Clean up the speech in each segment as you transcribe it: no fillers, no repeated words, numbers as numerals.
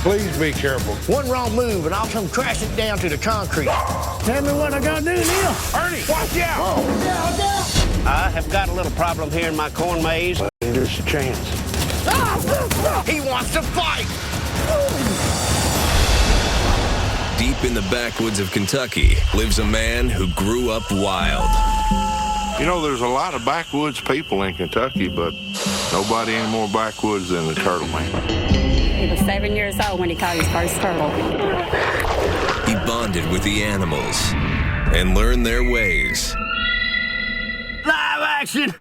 Please be careful. One wrong move and I'll come crashing down to the concrete. Tell me what I gotta do, Neil. Ernie, watch out! Oh. I have got a little problem here in my corn maze. There's a chance. He wants to fight! Deep in the backwoods of Kentucky lives a man who grew up wild. You know, there's a lot of backwoods people in Kentucky, but nobody any more backwoods than the Turtle Man. He was 7 years old when he caught his first turtle. He bonded with the animals and learned their ways. Live action!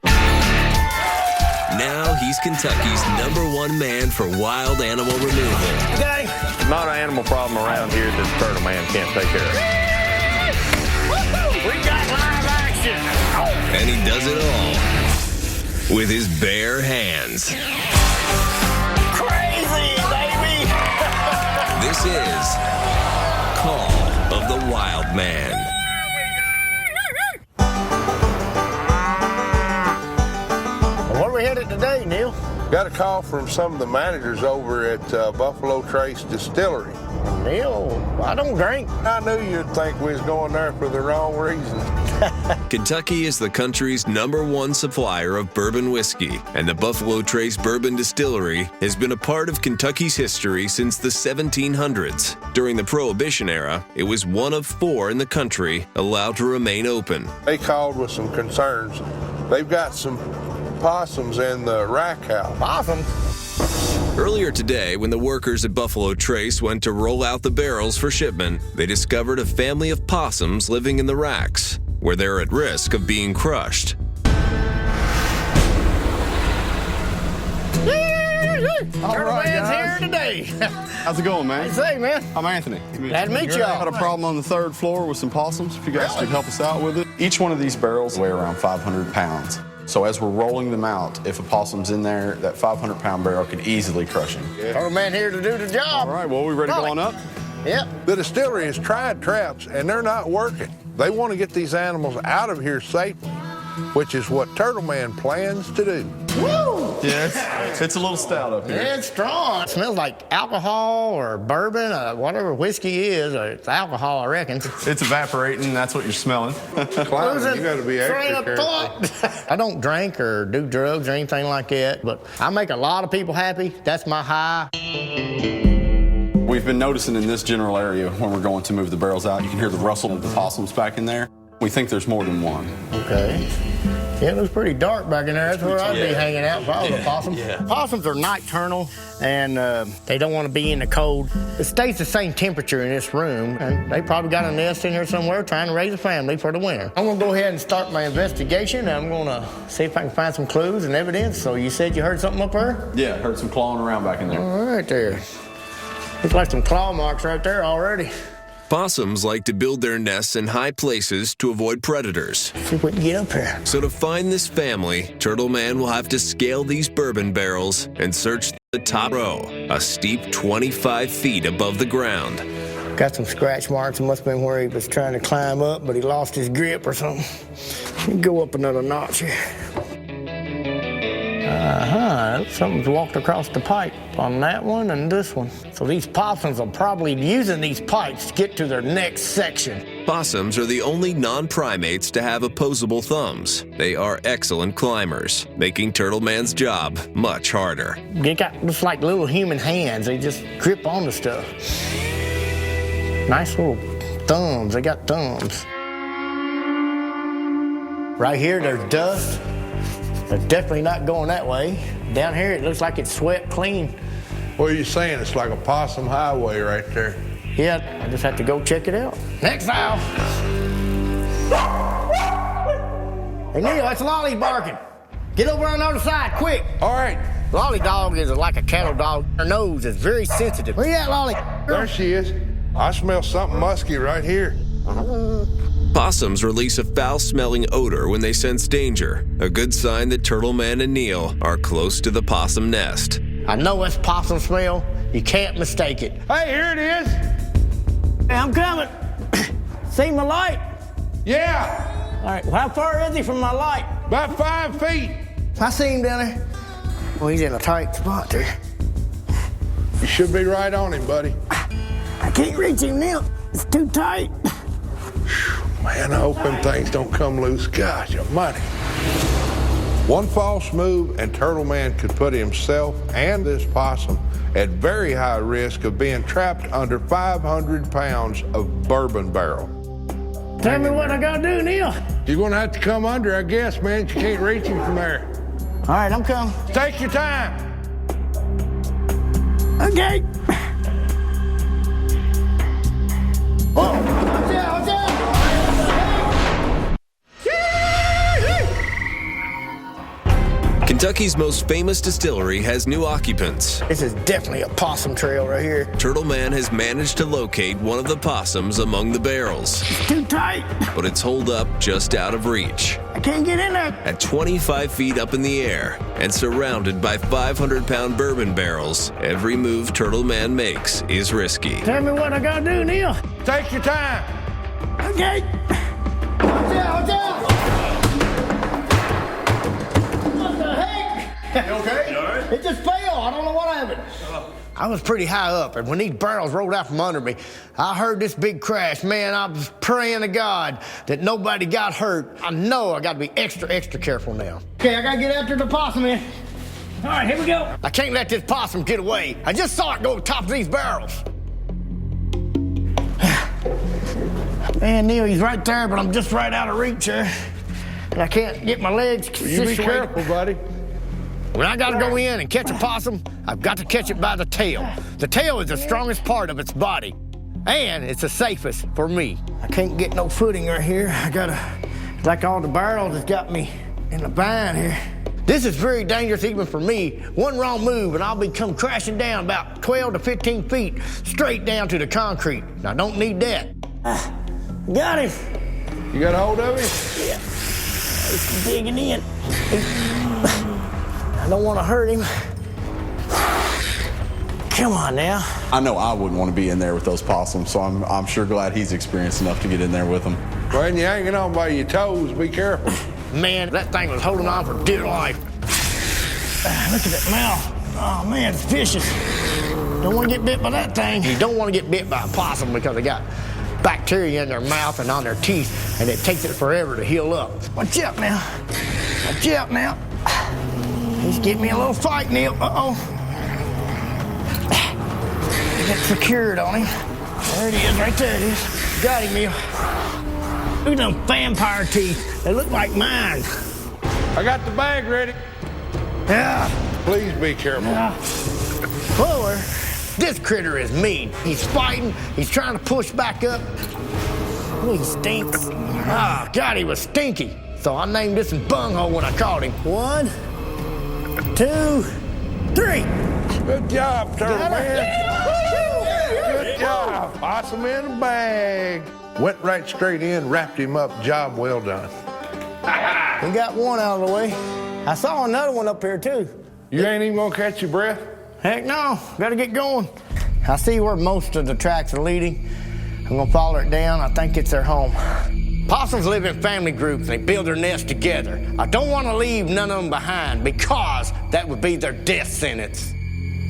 Now he's Kentucky's #1 man for wild animal removal. Okay. Not an animal problem around here that the Turtle Man can't take care of. We got live action! And he does it all with his bare hands. Crazy, baby! This is Call of the Wild Man. Where are we headed today, Neil? Got a call from some of the managers over at Buffalo Trace Distillery. Neil, I don't drink. I knew you'd think we was going there for the wrong reasons. Kentucky is the country's #1 supplier of bourbon whiskey, and the Buffalo Trace Bourbon Distillery has been a part of Kentucky's history since the 1700s. During the Prohibition era, it was one of 4 in the country allowed to remain open. They called with some concerns. They've got some possums in the rack house. Awesome. Earlier today, when the workers at Buffalo Trace went to roll out the barrels for shipment, they discovered a family of possums living in the racks, where they're at risk of being crushed. Turtle Man's here today. How's it going, man? Say, man. I'm Anthony. Glad to meet y'all. Got a problem on the 3rd floor with some possums. If you guys could help us out with it. Each one of these barrels weigh around 500 pounds. So as we're rolling them out, if a possum's in there, that 500-pound barrel could easily crush him. Turtle Man here to do the job. All right, well, we ready to go on up? Yep. The distillery has tried traps, and they're not working. They want to get these animals out of here safely, which is what Turtle Man plans to do. Woo! Yeah, it's a little stout up here. Yeah, it's strong. It smells like alcohol or bourbon, whatever whiskey is. It's alcohol, I reckon. It's evaporating, that's what you're smelling. Climbing, you got to be extra careful. I don't drink or do drugs or anything like that, but I make a lot of people happy. That's my high. We've been noticing in this general area when we're going to move the barrels out, you can hear the rustle of the possums back in there. We think there's more than one. Okay. Yeah, it was pretty dark back in there. That's where I'd be hanging out if I was a possum. Yeah. Possums are nocturnal, and they don't want to be in the cold. It stays the same temperature in this room, and they probably got a nest in here somewhere trying to raise a family for the winter. I'm going to go ahead and start my investigation. I'm going to see if I can find some clues and evidence. So you said you heard something up there? Yeah, heard some clawing around back in there. All right there. Looks like some claw marks right there already. Possums like to build their nests in high places to avoid predators. See if we can get up here. So to find this family, Turtle Man will have to scale these bourbon barrels and search the top row, a steep 25 feet above the ground. Got some scratch marks. It must have been where he was trying to climb up, but he lost his grip or something. Let me go up another notch here. Something's walked across the pipe on that one and this one. So these possums are probably using these pipes to get to their next section. Possums are the only non-primates to have opposable thumbs. They are excellent climbers, making Turtle Man's job much harder. They got just like little human hands. They just grip onto stuff. Nice little thumbs. They got thumbs. Right here, there's dust. They're definitely not going that way. Down here, it looks like it's swept clean. What are you saying? It's like a possum highway right there. Yeah, I just have to go check it out. Next owl. Hey, Neil, that's Lolly barking. Get over on the other side, quick. All right. Lolly dog is like a cattle dog. Her nose is very sensitive. Where you at, Lolly? There she is. I smell something musky right here. Possums release a foul-smelling odor when they sense danger, a good sign that Turtle Man and Neil are close to the possum nest. I know it's possum smell. You can't mistake it. Hey, here it is. Hey, I'm coming. See my light? Yeah, All right, well, how far is he from my light? about 5 feet. I see him down there. Well, he's in a tight spot there. You should be right on him, buddy. I can't reach him now. It's too tight. Man, I hope them things don't come loose. Gosh almighty. One false move and Turtle Man could put himself and this possum at very high risk of being trapped under 500 pounds of bourbon barrel. Tell me what I gotta do, Neil. You're gonna have to come under, I guess, man. You can't reach him from there. All right, I'm coming. Take your time. Okay. Oh, watch out, watch out. Kentucky's most famous distillery has new occupants. This is definitely a possum trail right here. Turtle Man has managed to locate one of the possums among the barrels, It's too tight. but it's holed up just out of reach. I can't get in there. At 25 feet up in the air and surrounded by 500-pound bourbon barrels, every move Turtle Man makes is risky. Tell me what I gotta do, Neil. Take your time. Okay. Watch out, watch out. What the heck? You okay? You all right? It just fell. I don't know what happened. I was pretty high up, and when these barrels rolled out from under me, I heard this big crash. Man, I was praying to God that nobody got hurt. I know I got to be extra, extra careful now. Okay, I got to get after the possum here. All right, here we go. I can't let this possum get away. I just saw it go to the top of these barrels. Man, Neil, he's right there, but I'm just right out of reach here. And I can't get my legs You be situated. careful, buddy. When I gotta go in and catch a possum, I've got to catch it by the tail. The tail is the strongest part of its body, and it's the safest for me. I can't get no footing right here. I gotta, like all the barrels has got me in the bind here. This is very dangerous even for me. One wrong move and I'll be come crashing down about 12 to 15 feet straight down to the concrete. And I don't need that. Got him. You got a hold of him? Yeah. He's digging in. I don't want to hurt him. Come on now. I know I wouldn't want to be in there with those possums, so I'm sure glad he's experienced enough to get in there with them. When you're hanging on by your toes, be careful. Man, that thing was holding on for dear life. Look at that mouth. Oh, man, it's vicious. Don't want to get bit by that thing. You don't want to get bit by a possum because they got bacteria in their mouth and on their teeth, and it takes it forever to heal up. Watch out now. Watch out now. He's getting me a little fight, Neil. Uh-oh. Get secured on him. There it is, right there it is. Got him, Neil. Look at them vampire teeth. They look like mine. I got the bag ready. Yeah. Please be careful. Fuller, this critter is mean. He's fighting. He's trying to push back up. Oh, he stinks. Ah, God, he was stinky. So I named this one Bunghole when I caught him. 1, 2, 3. Good job, Turtle Got her. Man. Good job. Possum in a bag. Went right straight in, wrapped him up. Job well done. We got one out of the way. I saw another one up here, too. You ain't even gonna catch your breath? Heck no, gotta get going. I see where most of the tracks are leading. I'm gonna follow it down. I think it's their home. Possums live in family groups. They build their nests together. I don't want to leave none of them behind because that would be their death sentence.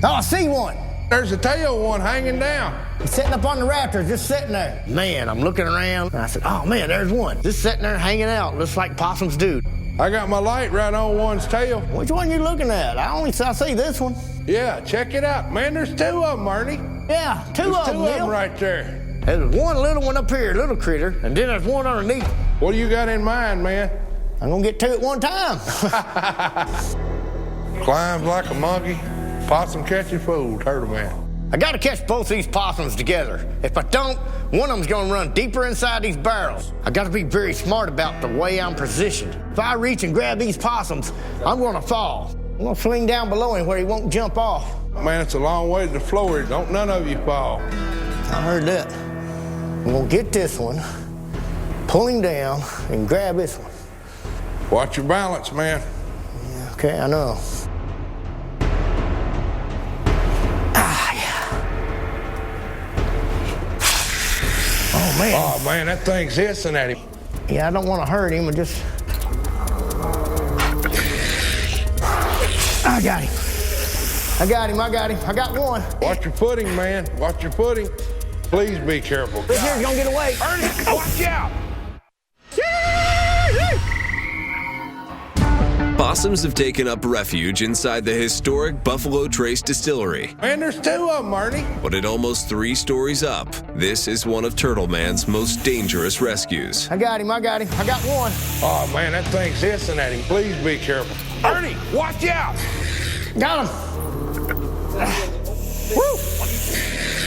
Oh, I see one. There's a tail one hanging down. He's sitting up on the rafters, just sitting there. Man, I'm looking around, and I said, oh man, there's one. Just sitting there hanging out, looks like possums do. I got my light right on one's tail. Which one you looking at? I see this one. Yeah, check it out. Man, there's two of them, Ernie. Yeah, two There's of two them, of them Neil. right there. There's one little one up here, little critter, and then there's one underneath. What do you got in mind, man? I'm gonna get two at one time. Climbs like a monkey. Possum catching fool, Turtle Man. I gotta catch both these possums together. If I don't, one of them's gonna run deeper inside these barrels. I gotta be very smart about the way I'm positioned. If I reach and grab these possums, I'm gonna fall. I'm gonna swing down below him where he won't jump off. Man, it's a long way to the floor. Don't none of you fall. I heard that. I'm gonna get this one, pull him down, and grab this one. Watch your balance, man. Okay, I know. Oh, man. Oh, man, that thing's hissing at him. Yeah, I don't want to hurt him. I got him. I got him. I got one. Watch your footing, man. Watch your footing. Please be careful. This here's gonna get away. Ernie, watch out! Possums have taken up refuge inside the historic Buffalo Trace Distillery. Man, there's two of them, Ernie. But at almost 3 stories up, this is one of Turtle Man's most dangerous rescues. I got him. I got one. Oh, man, that thing's hissing at him. Please be careful. Ernie, watch out! Got him. Woo!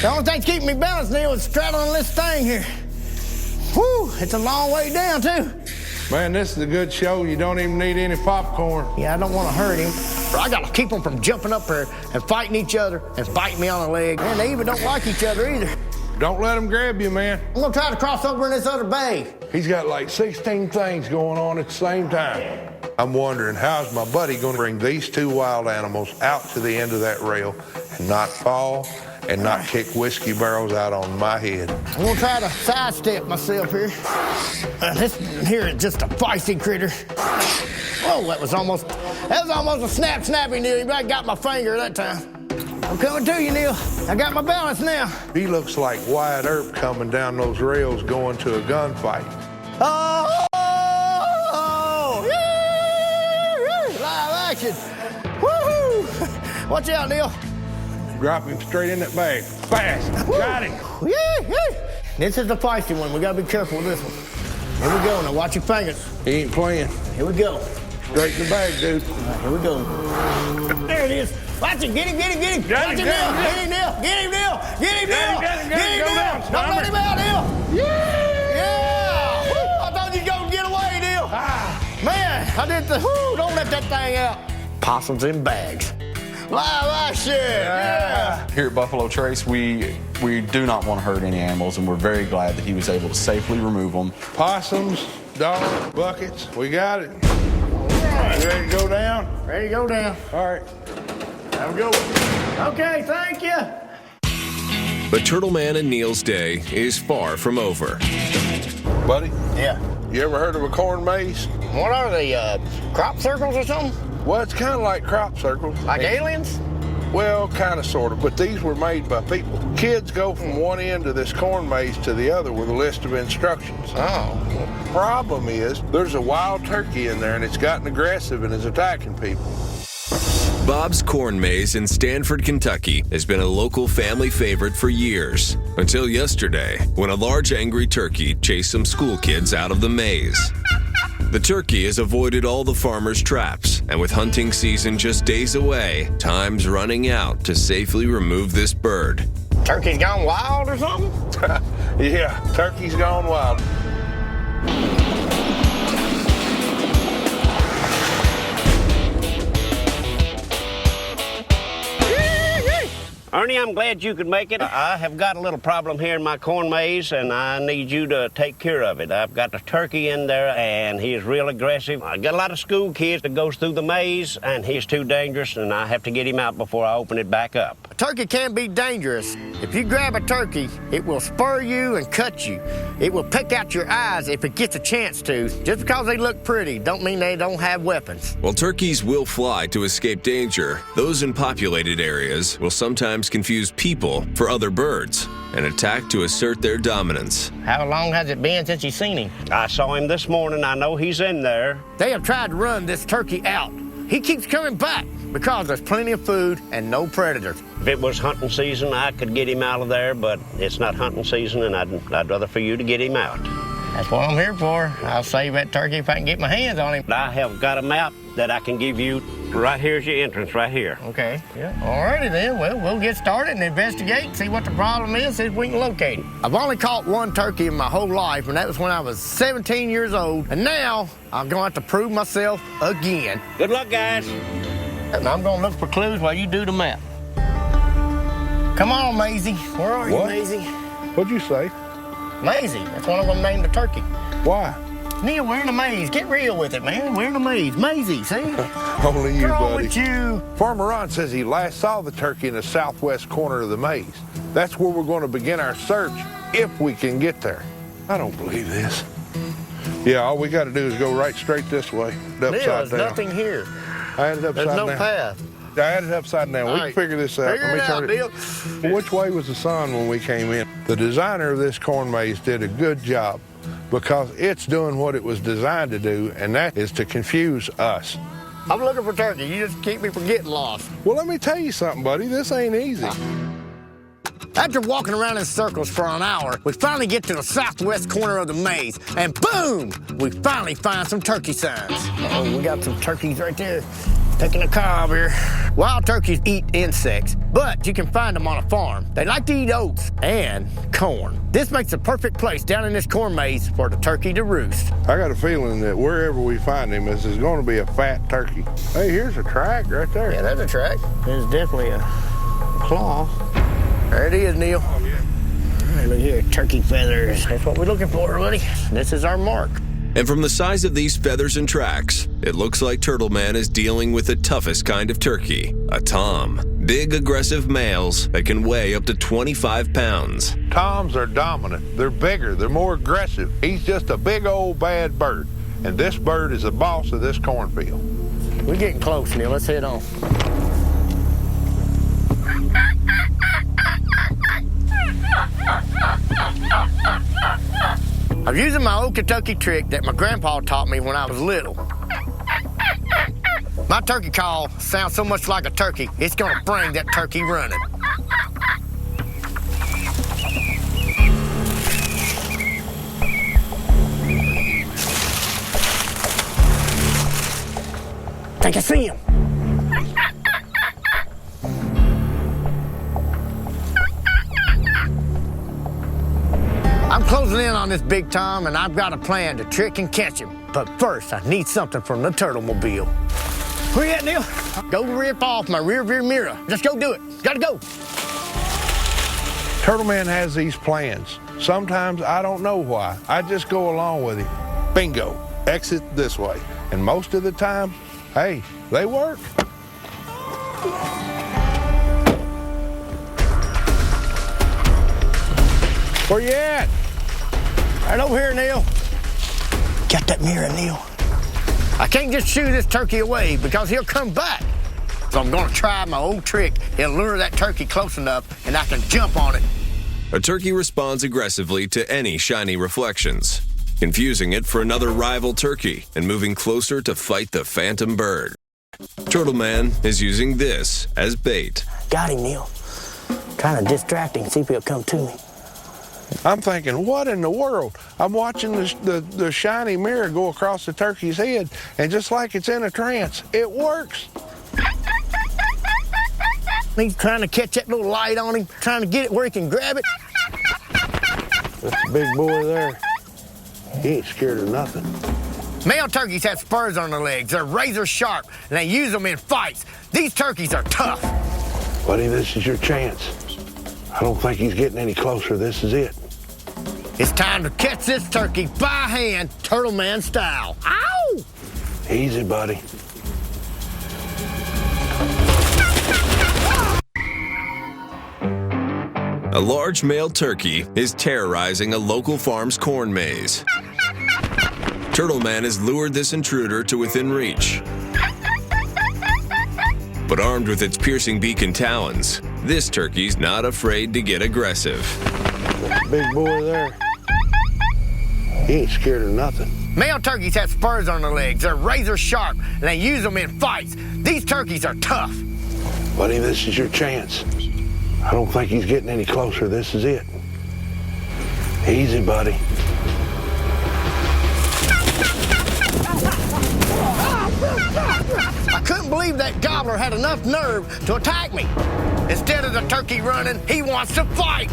The only thing keeping me balanced, Neil, is straddling this thing here. Woo! It's a long way down, too. Man, this is a good show. You don't even need any popcorn. Yeah, I don't want to hurt him. I got to keep them from jumping up there and fighting each other and biting me on the leg. Man, they even don't like each other either. Don't let him grab you, man. I'm going to try to cross over in this other bay. He's got like 16 things going on at the same time. I'm wondering, how's my buddy going to bring these two wild animals out to the end of that rail and not fall and not kick whiskey barrels out on my head? I'm going to try to sidestep myself here. This here is just a feisty critter. Oh, that was almost a snappy, Neil. You about got my finger that time. I'm coming to you, Neil. I got my balance now. He looks like Wyatt Earp coming down those rails going to a gunfight. Oh! Live action. Woohoo! Watch out, Neil. Drop him straight in that bag. Fast. Got him. This is the feisty one. We got to be careful with this one. Here we go. Now watch your fingers. He ain't playing. Here we go. Straight in the bag, dude. All right, here we go. There it is. Watch it. Get him. Watch him, Neil. Get him, Neil. Get him, Neil. Don't let him out, Neil. Yeah. Woo, I thought you was going to get away, Neil. Man, I did don't let that thing out. Possums in bags. Live action. Yeah. Here at Buffalo Trace, we do not want to hurt any animals, and we're very glad that he was able to safely remove them. Possums, dogs, buckets. We got it. You ready to go down? Ready to go down. All right. Have a good one. Okay, thank you. But Turtle Man and Neil's day is far from over. Buddy, Yeah. you ever heard of a corn maze? What are they, crop circles or something? Well, it's kind of like crop circles. Like aliens? Well, kind of, sort of, but these were made by people. Kids go from one end of this corn maze to the other with a list of instructions. Oh. Problem is, there's a wild turkey in there, and it's gotten aggressive and is attacking people. Bob's Corn Maze in Stanford, Kentucky has been a local family favorite for years, until yesterday, when a large angry turkey chased some school kids out of the maze. The turkey has avoided all the farmers' traps, and with hunting season just days away, time's running out to safely remove this bird. Turkey's gone wild or something? Yeah, turkey's gone wild. Ernie, I'm glad you could make it. I have got a little problem here in my corn maze, and I need you to take care of it. I've got the turkey in there, and he is real aggressive. I got a lot of school kids that goes through the maze, and he's too dangerous, and I have to get him out before I open it back up. A turkey can be dangerous. If you grab a turkey, it will spur you and cut you. It will pick out your eyes if it gets a chance to. Just because they look pretty don't mean they don't have weapons. While turkeys will fly to escape danger, those in populated areas will sometimes confuse people for other birds and attack to assert their dominance. How long has it been since you've seen him? I saw him this morning. I know he's in there. They have tried to run this turkey out. He keeps coming back because there's plenty of food and no predators. If it was hunting season, I could get him out of there, but it's not hunting season, and I'd rather for you to get him out. That's what I'm here for. I'll save that turkey if I can get my hands on him. I have got a map that I can give you. Right here's your entrance, right here. Okay. Yeah. Alrighty then. Well, we'll get started and investigate, see what the problem is, see if we can locate him. I've only caught one turkey in my whole life, and that was when I was 17 years old. And now I'm going to have to prove myself again. Good luck, guys. And I'm going to look for clues while you do the map. Come on, Maisie. Where are you, What? Maisie? What'd you say? Maisie. That's what I'm going to name the turkey. Why? Neil, we're in a maze. Get real with it, man. We're in a maze. Maisie, see? Only you, What's wrong buddy. with you? Farmer Ron says he last saw the turkey in the southwest corner of the maze. That's where we're going to begin our search, if we can get there. I don't believe this. Yeah, all we got to do is go right straight this way, Neil, upside there's down. nothing here. I ended upside There's no down. path. I had it upside down. We can figure this out. Figure it out, Neil. Which way was the sun when we came in? The designer of this corn maze did a good job because it's doing what it was designed to do, and that is to confuse us. I'm looking for turkey. You just keep me from getting lost. Well, let me tell you something, buddy. This ain't easy. After walking around in circles for an hour, we finally get to the southwest corner of the maze, and boom, we finally find some turkey signs. Oh, we got some turkeys right there. Taking a cob here. Wild turkeys eat insects, but you can find them on a farm. They like to eat oats and corn. This makes a perfect place down in this corn maze for the turkey to roost. I got a feeling that wherever we find him, this is going to be a fat turkey. Hey, here's a track right there. Yeah, that's a track. There's definitely a claw. There it is, Neil. Oh, yeah. All right, look here, turkey feathers. That's what we're looking for, buddy. This is our mark. And from the size of these feathers and tracks, it looks like Turtle Man is dealing with the toughest kind of turkey, a tom. Big, aggressive males that can weigh up to 25 pounds. Toms are dominant. They're bigger. They're more aggressive. He's just a big old bad bird. And this bird is the boss of this cornfield. We're getting close, Neil. Let's head on. I'm using my old Kentucky trick that my grandpa taught me when I was little. My turkey call sounds so much like a turkey, it's gonna bring that turkey running. Think I see him. I'm closing in on this big tom, and I've got a plan to trick and catch him. But first, I need something from the Turtle-mobile. Where you at, Neil? Go rip off my rear view mirror. Just go do it. Gotta go. Turtle Man has these plans. Sometimes I don't know why. I just go along with him. Bingo, exit this way. And most of the time, hey, they work. Where you at? Right over here, Neil. Get that mirror, Neil. I can't just shoo this turkey away because he'll come back. So I'm gonna try my old trick. It'll lure that turkey close enough and I can jump on it. A turkey responds aggressively to any shiny reflections, confusing it for another rival turkey and moving closer to fight the phantom bird. Turtle Man is using this as bait. Got him, Neil. Trying to distract him, see if he'll come to me. I'm thinking, what in the world? I'm watching the shiny mirror go across the turkey's head, and just like it's in a trance, it works. He's trying to catch that little light on him, trying to get it where he can grab it. That's a big boy there. He ain't scared of nothing. Male turkeys have spurs on their legs. They're razor sharp, and they use them in fights. These turkeys are tough. Buddy, this is your chance. I don't think he's getting any closer. This is it. It's time to catch this turkey by hand, Turtle Man style. Ow! Easy, buddy. A large male turkey is terrorizing a local farm's corn maze. Turtle Man has lured this intruder to within reach. But armed with its piercing beak and talons, this turkey's not afraid to get aggressive. That's a big boy there. He ain't scared of nothing. Male turkeys have spurs on their legs. They're razor sharp, and they use them in fights. These turkeys are tough. Buddy, this is your chance. I don't think he's getting any closer. This is it. Easy, buddy. I couldn't believe that gobbler had enough nerve to attack me. Instead of the turkey running, he wants to fight.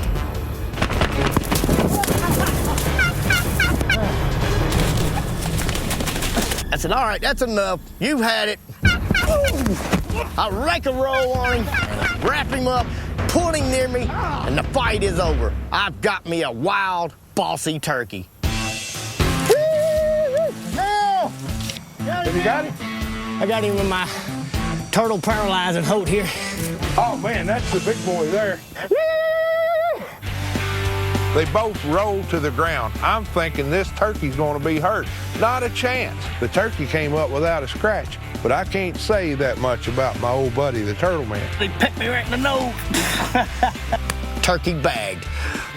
I said, all right, that's enough. You've had it. I rake a roll on him, wrap him up, pull him near me, and the fight is over. I've got me a wild, bossy turkey. Have you got him? I got him with my turtle paralyzing hold here. Oh, man, that's the big boy there. They both rolled to the ground. I'm thinking this turkey's going to be hurt. Not a chance. The turkey came up without a scratch, but I can't say that much about my old buddy, the turtle man. They pecked me right in the nose. Turkey bagged.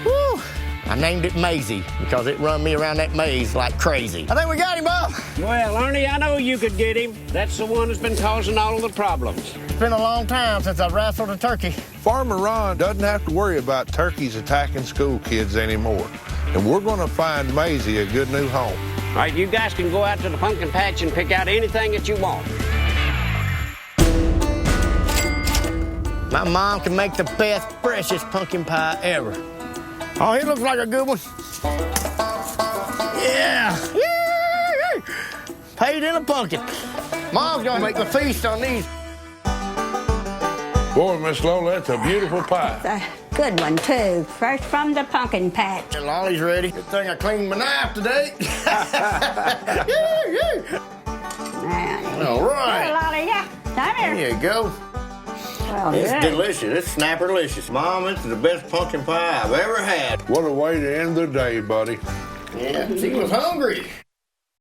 Woo! I named it Maisie because it run me around that maze like crazy. I think we got him, Bob. Well, Ernie, I know you could get him. That's the one that's been causing all of the problems. It's been a long time since I've wrestled a turkey. Farmer Ron doesn't have to worry about turkeys attacking school kids anymore. And we're going to find Maisie a good new home. All right, you guys can go out to the pumpkin patch and pick out anything that you want. My mom can make the best, freshest pumpkin pie ever. Oh, he looks like a good one. Yeah. Paid in a pumpkin. Mom's gonna make a feast on these. Boy, Miss Lola, that's a beautiful pie. A good one, too. Fresh from the pumpkin patch. And Lolly's ready. Good thing I cleaned my knife today. All right. Here, Lolly, yeah. Come here. Here you go. Well, It's good. delicious. It's snapper-licious. Mom, it's the best pumpkin pie I've ever had. What a way to end the day, buddy. Yeah, she was hungry.